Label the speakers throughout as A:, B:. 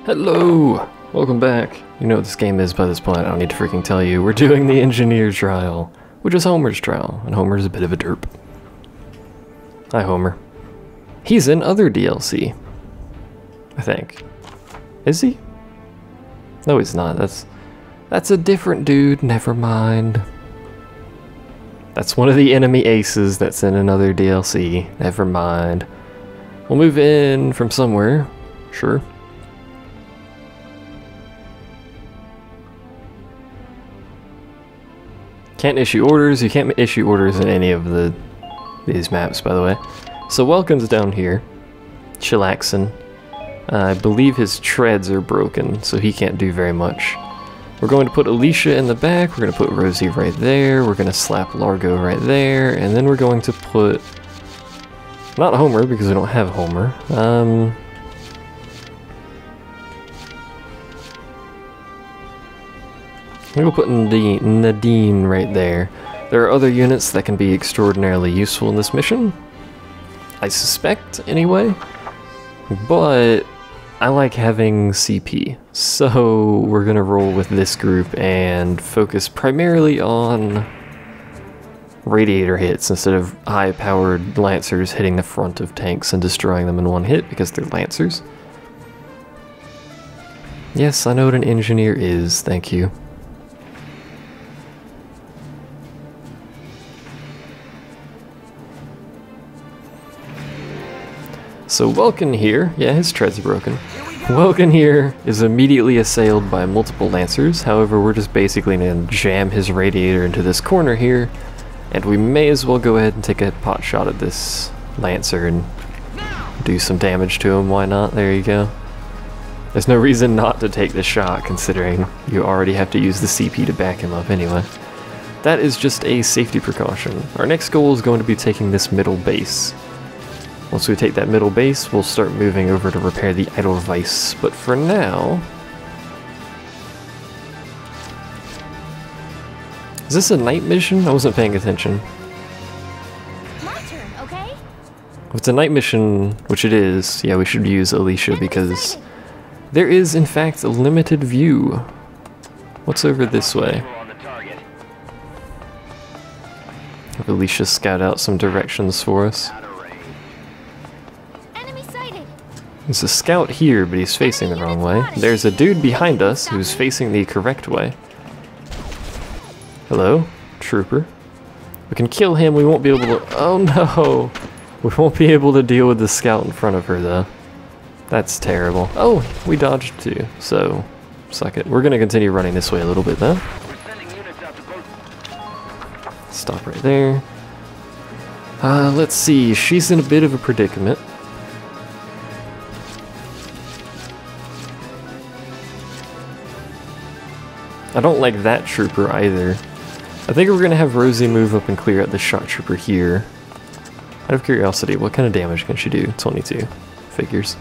A: Hello! Welcome back. You know what this game is by this point, I don't need to freaking tell you. We're doing the engineer trial, which is Homer's trial, and Homer's a bit of a derp. Hi, Homer. He's in other DLC, I think. Is he? No, he's not. That's a different dude, never mind. That's one of the enemy aces that's in another DLC, never mind. We'll move in from somewhere, sure. Can't issue orders. You can't issue orders in any of these maps, by the way. So Welkin's down here, chillaxing. I believe his treads are broken, so he can't do very much. We're going to put Alicia in the back. We're going to put Rosie right there. We're going to slap Largo right there, and then we're going to put not Homer because we don't have Homer. We'll put Nadine right there. There are other units that can be extraordinarily useful in this mission, I suspect, anyway. But I like having CP, so we're gonna roll with this group and focus primarily on radiator hits instead of high-powered lancers hitting the front of tanks and destroying them in one hit because they're lancers. Yes, I know what an engineer is, thank you. So Welkin here, yeah, his treads are broken. Welkin here is immediately assailed by multiple lancers. However, we're just basically going to jam his radiator into this corner here, and we may as well go ahead and take a pot shot at this lancer and do some damage to him. Why not? There you go. There's no reason not to take the shot, considering you already have to use the CP to back him up anyway. That is just a safety precaution. Our next goal is going to be taking this middle base. Once we take that middle base, we'll start moving over to repair the idle vice. But for now... Is this a night mission? I wasn't paying attention.
B: My turn, okay?
A: If it's a night mission, which it is, yeah, we should use Alicia because there is, in fact, a limited view. What's over this way? Have Alicia scout out some directions for us. There's a scout here, but he's facing the wrong way. There's a dude behind us who's facing the correct way. Hello, trooper. We can kill him, we won't be able to... Oh no! We won't be able to deal with the scout in front of her, though. That's terrible. Oh, we dodged too, so... suck it. We're gonna continue running this way a little bit, though. Stop right there. Let's see, she's in a bit of a predicament. I don't like that trooper either. I think we're gonna have Rosie move up and clear out the shock trooper here. Out of curiosity, what kind of damage can she do? 22. Figures.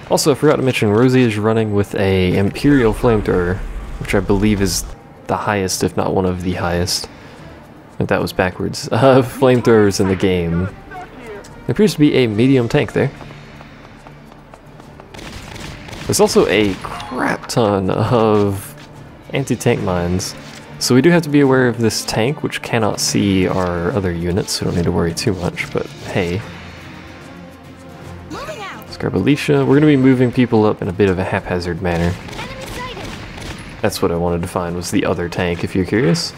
A: Also, I forgot to mention, Rosie is running with a Imperial flamethrower, which I believe is the highest, if not one of the highest. I think that was backwards. Flamethrowers in the game. There appears to be a medium tank there. There's also a crap ton of anti-tank mines, so we do have to be aware of this tank, which cannot see our other units, so we don't need to worry too much, but hey. Let's grab Alicia. We're going to be moving people up in a bit of a haphazard manner. That's what I wanted to find, was the other tank, if you're curious.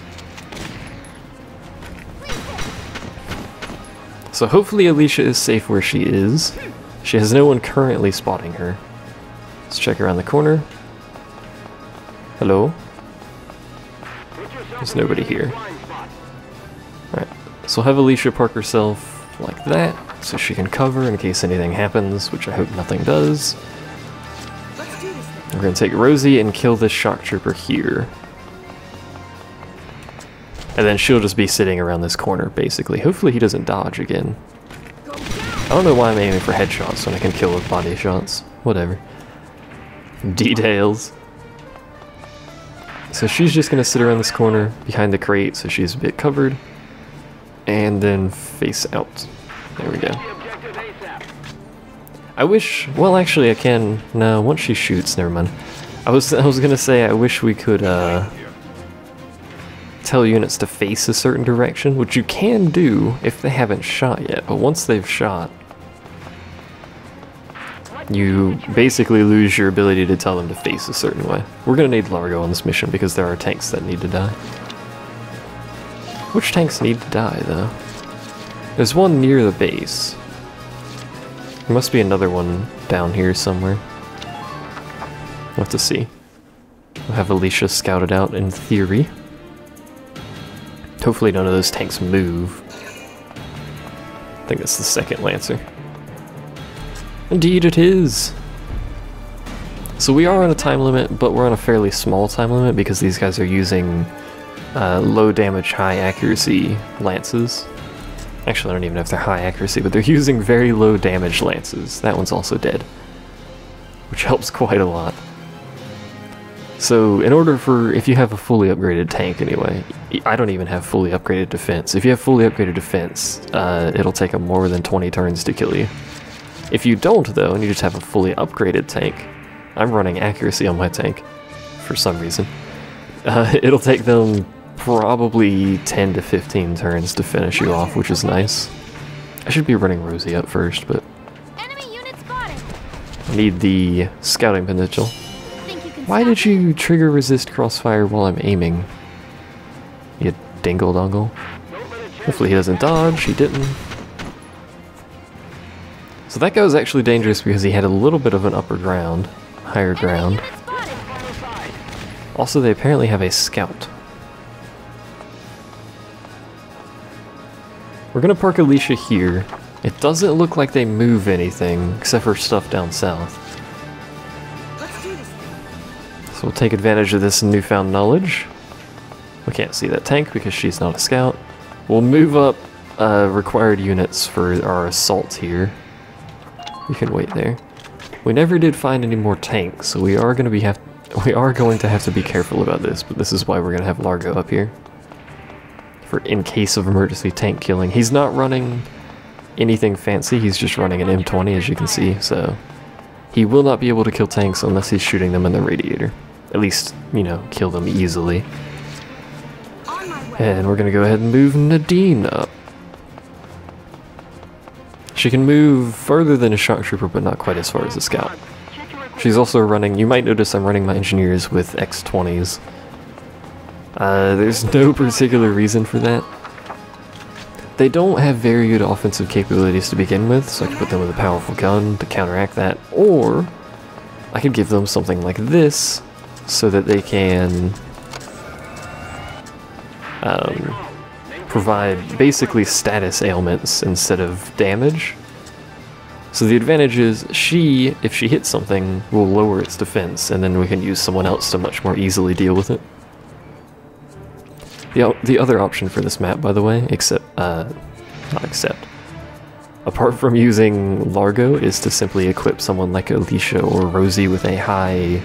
A: So hopefully Alicia is safe where she is. She has no one currently spotting her. Let's check around the corner. Hello? There's nobody here. Alright, so we'll have Alicia park herself like that, so she can cover in case anything happens, which I hope nothing does. We're going to take Rosie and kill this shock trooper here. And then she'll just be sitting around this corner, basically. Hopefully he doesn't dodge again. I don't know why I'm aiming for headshots when I can kill with body shots. Whatever. Details. So she's just gonna sit around this corner behind the crate so she's a bit covered, and then face out. There we go. I wish, well actually I can, no, once she shoots, never mind. I was gonna say I wish we could tell units to face a certain direction, which you can do if they haven't shot yet, but once they've shot, you basically lose your ability to tell them to face a certain way. We're gonna need Largo on this mission because there are tanks that need to die. Which tanks need to die, though? There's one near the base. There must be another one down here somewhere. We'll have to see. We'll have Alicia scouted out in theory. Hopefully none of those tanks move. I think that's the second Lancer. Indeed it is! So we are on a time limit, but we're on a fairly small time limit because these guys are using low damage, high accuracy lances. Actually, I don't even know if they're high accuracy, but they're using very low damage lances. That one's also dead, which helps quite a lot. So in order for, if you have a fully upgraded tank anyway, I don't even have fully upgraded defense. If you have fully upgraded defense, it'll take them more than 20 turns to kill you. If you don't though, and you just have a fully upgraded tank, I'm running accuracy on my tank, for some reason, it'll take them probably 10 to 15 turns to finish you off, which is nice. I should be running Rosie up first, but
B: Enemy unit spotted.
A: I need the scouting potential. Why did you trigger resist crossfire while I'm aiming? You dingle dongle. Hopefully he doesn't dodge, he didn't. So that guy was actually dangerous because he had a little bit of an upper ground, higher ground. Also, they apparently have a scout. We're gonna park Alicia here. It doesn't look like they move anything, except for stuff down south. So we'll take advantage of this newfound knowledge. We can't see that tank because she's not a scout. We'll move up required units for our assault here. You can wait there. We never did find any more tanks, so we are going to have to be careful about this, but this is why we're going to have Largo up here. For in case of emergency tank killing. He's not running anything fancy, he's just running an M20 as you can see, so he will not be able to kill tanks unless he's shooting them in the radiator. At least, you know, kill them easily. And we're going to go ahead and move Nadine up. She can move further than a shock trooper, but not quite as far as a scout. She's also running, you might notice I'm running my engineers with X-20s. There's no particular reason for that. They don't have very good offensive capabilities to begin with, so I can put them with a powerful gun to counteract that, or I could give them something like this, so that they can provide basically status ailments instead of damage. So the advantage is if she hits something, will lower its defense, and then we can use someone else to much more easily deal with it. The other option for this map, by the way, apart from using Largo, is to simply equip someone like Alicia or Rosie with a high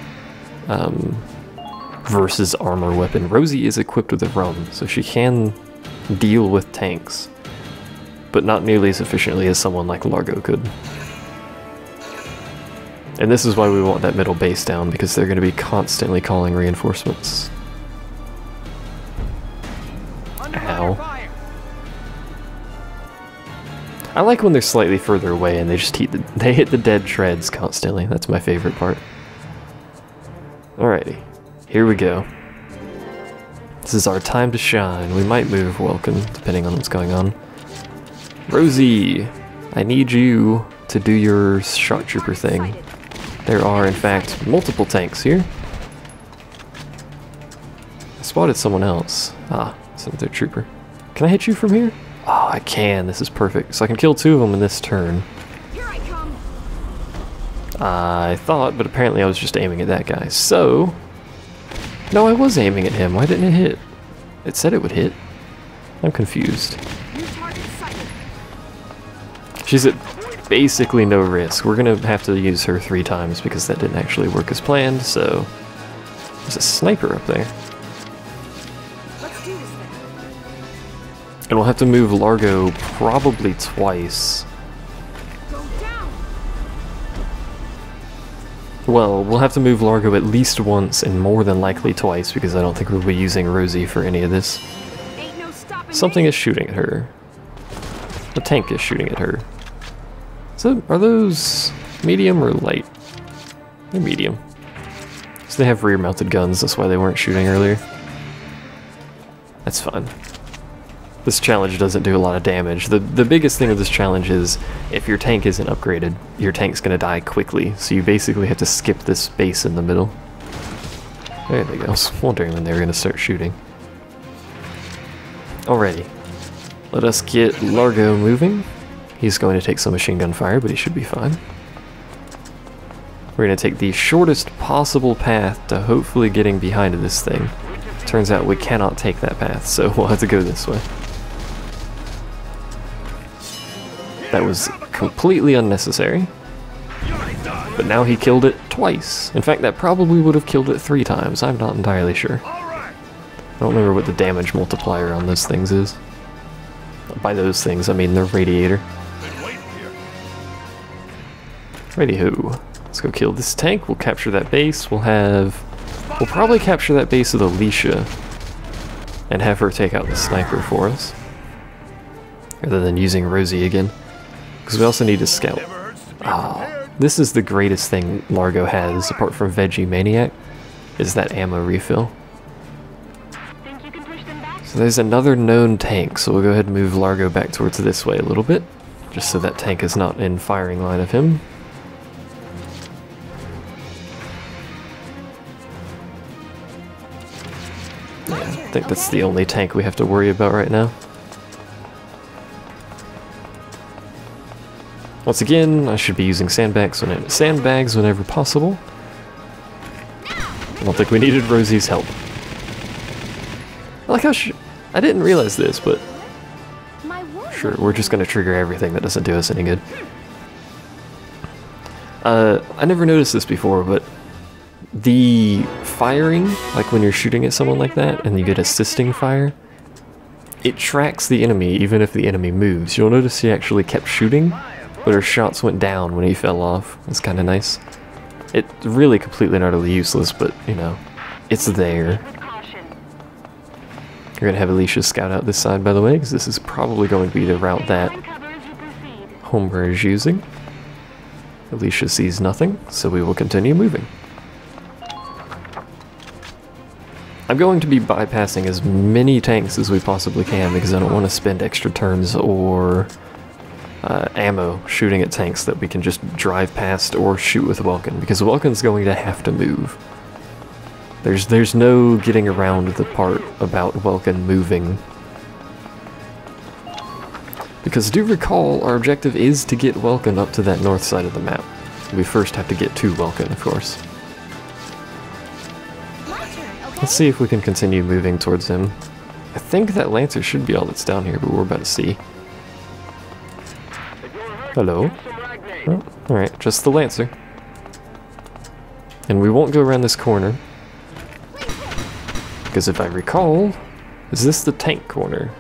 A: versus armor weapon. Rosie is equipped with a rum, so she can deal with tanks, but not nearly as efficiently as someone like Largo could. And this is why we want that middle base down, because they're going to be constantly calling reinforcements. Ow. I like when they're slightly further away and they just hit the dead treads constantly. That's my favorite part. Alrighty, here we go. This is our time to shine. We might move Welcome, depending on what's going on. Rosie, I need you to do your shock trooper thing. There are, in fact, multiple tanks here. I spotted someone else. Ah, it's another trooper. Can I hit you from here? Oh, I can. This is perfect. So I can kill two of them in this turn.
B: Here I come.
A: I thought, but apparently I was just aiming at that guy. So, no, I was aiming at him. Why didn't it hit? It said it would hit. I'm confused. She's at basically no risk. We're gonna have to use her 3 times because that didn't actually work as planned, so there's a sniper up there. And we'll have to move Largo probably twice. Well, we'll have to move Largo at least once and more than likely twice because I don't think we'll be using Rosie for any of this.
B: Ain't no stopping
A: Something
B: me.
A: is shooting at her. The tank is shooting at her. So, are those medium or light? They're medium. So they have rear-mounted guns, that's why they weren't shooting earlier. That's fine. This challenge doesn't do a lot of damage. The biggest thing with this challenge is if your tank isn't upgraded, your tank's gonna die quickly, so you basically have to skip this space in the middle. There they go. I was wondering when they were gonna start shooting. Alrighty. Let us get Largo moving. He's going to take some machine gun fire, but he should be fine. We're gonna take the shortest possible path to hopefully getting behind this thing. Turns out we cannot take that path, so we'll have to go this way. That was completely unnecessary. But now he killed it twice. In fact, that probably would have killed it 3 times. I'm not entirely sure. I don't remember what the damage multiplier on those things is. By those things, I mean the radiator. Righty-ho. Let's go kill this tank. We'll capture that base. We'll probably capture that base with Alicia and have her take out the sniper for us. Rather than using Rosie again. Because we also need a scout. Ah, this is the greatest thing Largo has, apart from Veggie Maniac, is that ammo refill. So there's another known tank, so we'll go ahead and move Largo back towards this way a little bit, just so that tank is not in firing line of him. Yeah, I think that's the only tank we have to worry about right now. Once again, I should be using sandbags whenever possible. I don't think we needed Rosie's help. I like how I didn't realize this, but sure, we're just gonna trigger everything that doesn't do us any good. I never noticed this before, but the firing, like when you're shooting at someone like that and you get assisting fire, it tracks the enemy even if the enemy moves. You'll notice he actually kept shooting, but her shots went down when he fell off. It's kind of nice. It's really completely and utterly useless, but, you know, it's there. We're gonna have Alicia scout out this side, by the way, because this is probably going to be the route that Hombre is using. Alicia sees nothing, so we will continue moving. I'm going to be bypassing as many tanks as we possibly can because I don't want to spend extra turns or ammo shooting at tanks that we can just drive past or shoot with Welkin, because Welkin's going to have to move. There's no getting around the part about Welkin moving. Because do recall, our objective is to get Welkin up to that north side of the map. We first have to get to Welkin, of course. Let's see if we can continue moving towards him. I think that Lancer should be all that's down here, but we're about to see. Hello? Oh, alright, just the Lancer. And we won't go around this corner. Because if I recall, is this the tank corner?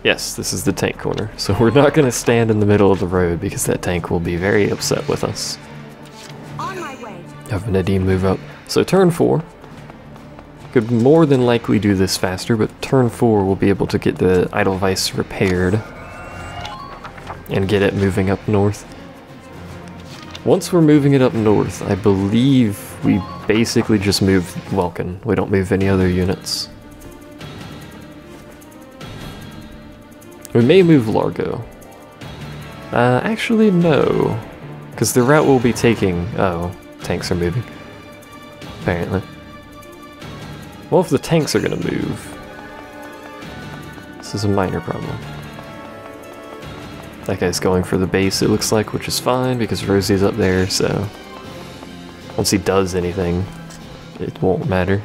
A: Yes, this is the tank corner. So we're not going to stand in the middle of the road because that tank will be very upset with us.
B: On my way.
A: Have Nadine move up. So turn 4. Could more than likely do this faster, but turn 4 we'll be able to get the Edelweiss repaired and get it moving up north. Once we're moving it up north, I believe we basically just move Welkin. We don't move any other units. We may move Largo. Actually no, because the route we'll be taking... Oh, tanks are moving. Apparently. Well, if the tanks are gonna move, this is a minor problem. That guy's going for the base, it looks like, which is fine because Rosie's up there, so once he does anything, it won't matter.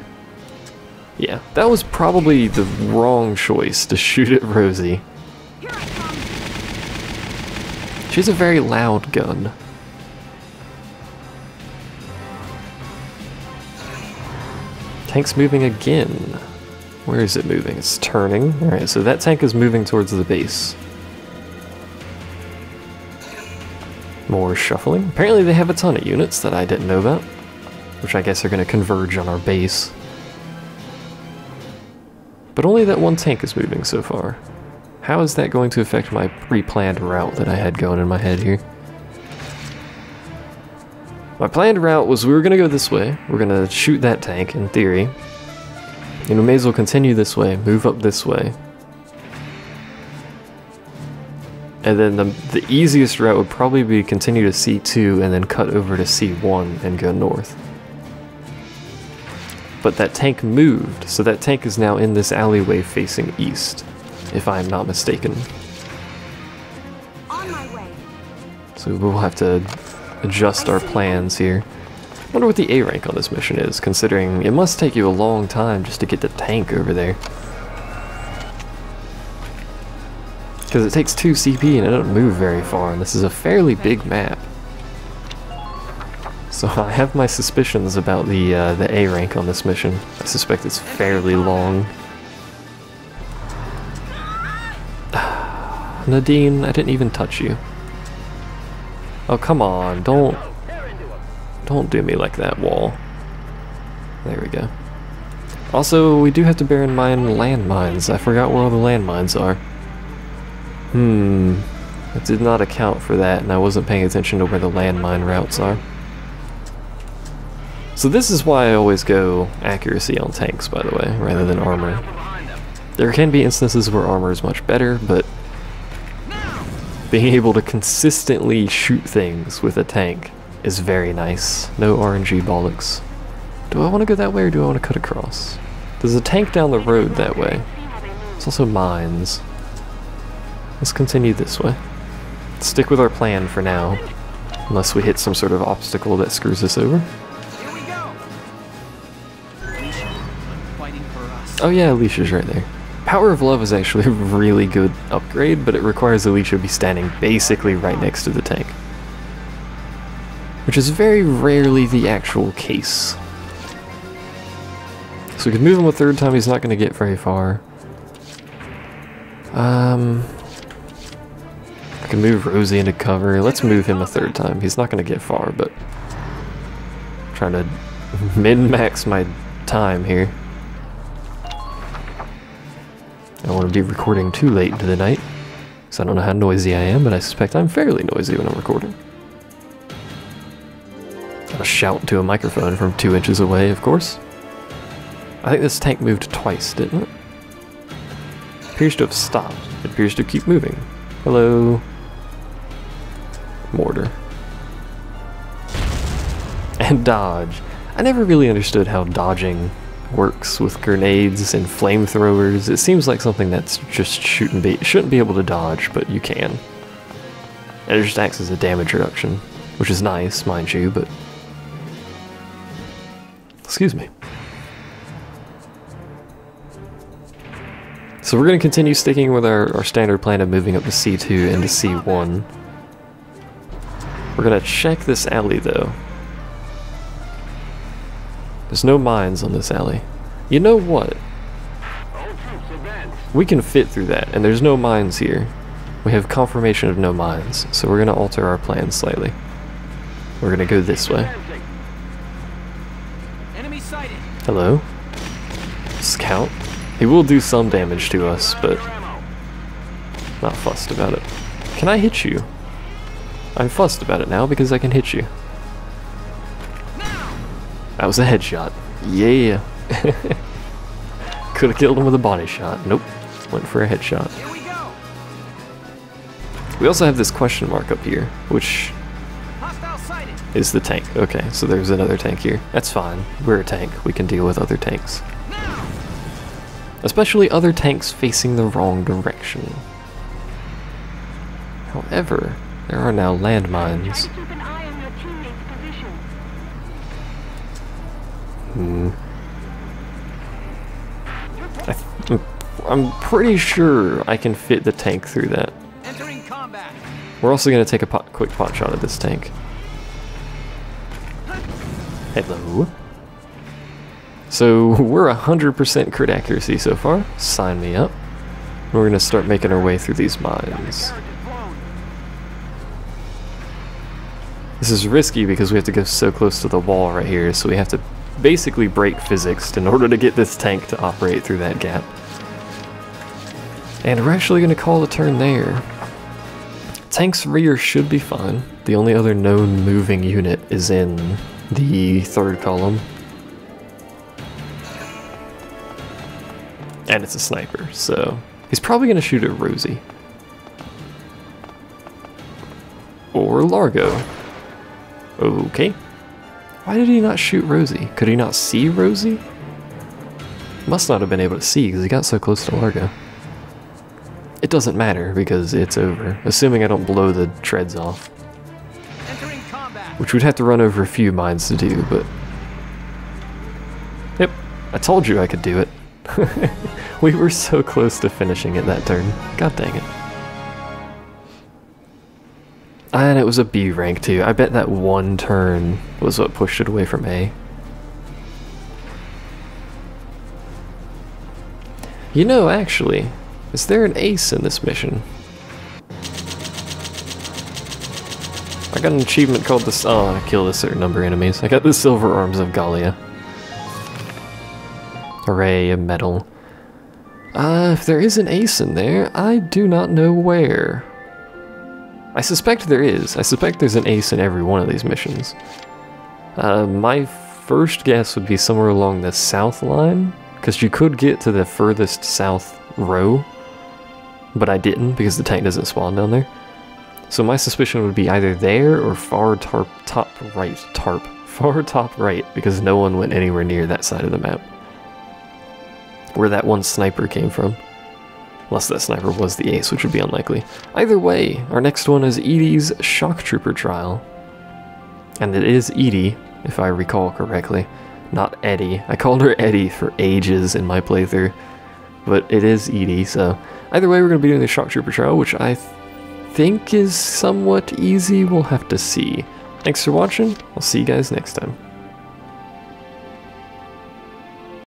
A: Yeah, that was probably the wrong choice to shoot at Rosie. She's a very loud gun. Tank's moving again. Where is it moving? It's turning. Alright, so that tank is moving towards the base. More shuffling. Apparently they have a ton of units that I didn't know about, which I guess are going to converge on our base. But only that one tank is moving so far. How is that going to affect my pre-planned route that I had going in my head here? My planned route was we were going to go this way. We're going to shoot that tank, in theory. And we may as well continue this way, move up this way. And then the easiest route would probably be continue to C2 and then cut over to C1 and go north. But that tank moved, so that tank is now in this alleyway facing east, if I'm not mistaken.
B: On my way.
A: So we'll have to adjust our plans here. I wonder what the A rank on this mission is, considering it must take you a long time just to get the tank over there. Because it takes 2 CP and it doesn't move very far, and this is a fairly big map. So I have my suspicions about the A rank on this mission. I suspect it's fairly long. Nadine, I didn't even touch you. Oh, come on, don't do me like that, wall. There we go. Also, we do have to bear in mind landmines. I forgot where all the landmines are. I did not account for that, and I wasn't paying attention to where the landmine routes are. So this is why I always go accuracy on tanks, by the way, rather than armor. There can be instances where armor is much better, but being able to consistently shoot things with a tank is very nice. No RNG bollocks. Do I want to go that way or do I want to cut across? There's a tank down the road that way. There's also mines. Let's continue this way. Stick with our plan for now, unless we hit some sort of obstacle that screws us over.
C: Here we go. Fighting for us.
A: Oh yeah, Alicia's right there. Power of Love is actually a really good upgrade, but it requires Alicia to be standing basically right next to the tank. Which is very rarely the actual case. So we could move him a third time, he's not going to get very far. I can move Rosie into cover. Let's move him a third time. He's not going to get far, but I'm trying to min-max my time here. I don't want to be recording too late into the night, because I don't know how noisy I am, but I suspect I'm fairly noisy when I'm recording. Gotta shout into a microphone from 2 inches away, of course. I think this tank moved twice, didn't it? Appears to have stopped. It appears to keep moving. Hello. Mortar. And dodge. I never really understood how dodging works with grenades and flamethrowers. It seems like something that's just shouldn't be able to dodge, but you can. And it just acts as a damage reduction, which is nice, mind you, but... Excuse me. So we're going to continue sticking with our standard plan of moving up to C2 and to C1. We're going to check this alley, though. There's no mines on this alley. You know what? We can fit through that, and there's no mines here. We have confirmation of no mines, so we're going to alter our plan slightly. We're going to go this way.
C: Enemy sighted.
A: Hello? Scout? He will do some damage to us, but not fussed about it. Can I hit you? I'm fussed about it now because I can hit you. That was a headshot. Yeah. Could have killed him with a body shot. Nope. Went for a headshot.
C: Here we go.
A: We also have this question mark up here, which
C: Hostile sighted.
A: is the tank. Okay, so there's another tank here. That's fine. We're a tank. We can deal with other tanks. Especially other tanks facing the wrong direction. However, there are now landmines.
B: Keep an eye on your teammate's position.
A: I'm pretty sure I can fit the tank through that.
C: Entering combat.
A: We're also going to take a quick pot shot at this tank. Hello. So we're 100% crit accuracy so far. Sign me up. We're going to start making our way through these mines. This is risky because we have to go so close to the wall right here, so we have to basically break physics in order to get this tank to operate through that gap. And we're actually going to call the turn there. Tank's rear should be fine. The only other known moving unit is in the third column. And it's a sniper, so he's probably going to shoot at Rosie. Or Largo. Okay. Why did he not shoot Rosie? Could he not see Rosie? Must not have been able to see because he got so close to Largo. It doesn't matter because it's over, assuming I don't blow the treads off.
C: Entering combat.
A: Which we'd have to run over a few mines to do, but... Yep, I told you I could do it. We were so close to finishing it that turn. God dang it. And it was a B rank too. I bet that one turn was what pushed it away from A. You know, actually, is there an ace in this mission? I got an achievement called this. Oh, I killed a certain number of enemies. I got the Silver Arms of Gallia. Hooray, a medal. If there is an ace in there, I do not know where. I suspect there is. I suspect there's an ace in every one of these missions. My first guess would be somewhere along the south line, because you could get to the furthest south row, but I didn't because the tank doesn't spawn down there. So my suspicion would be either there or far top right, because no one went anywhere near that side of the map. Where that one sniper came from. Unless that sniper was the ace, which would be unlikely. Either way, our next one is Edie's Shock Trooper trial. And it is Edie, if I recall correctly. Not Eddie. I called her Eddie for ages in my playthrough. But it is Edie, so... Either way, we're going to be doing the Shock Trooper trial, which I think is somewhat easy. We'll have to see. Thanks for watching. I'll see you guys next time.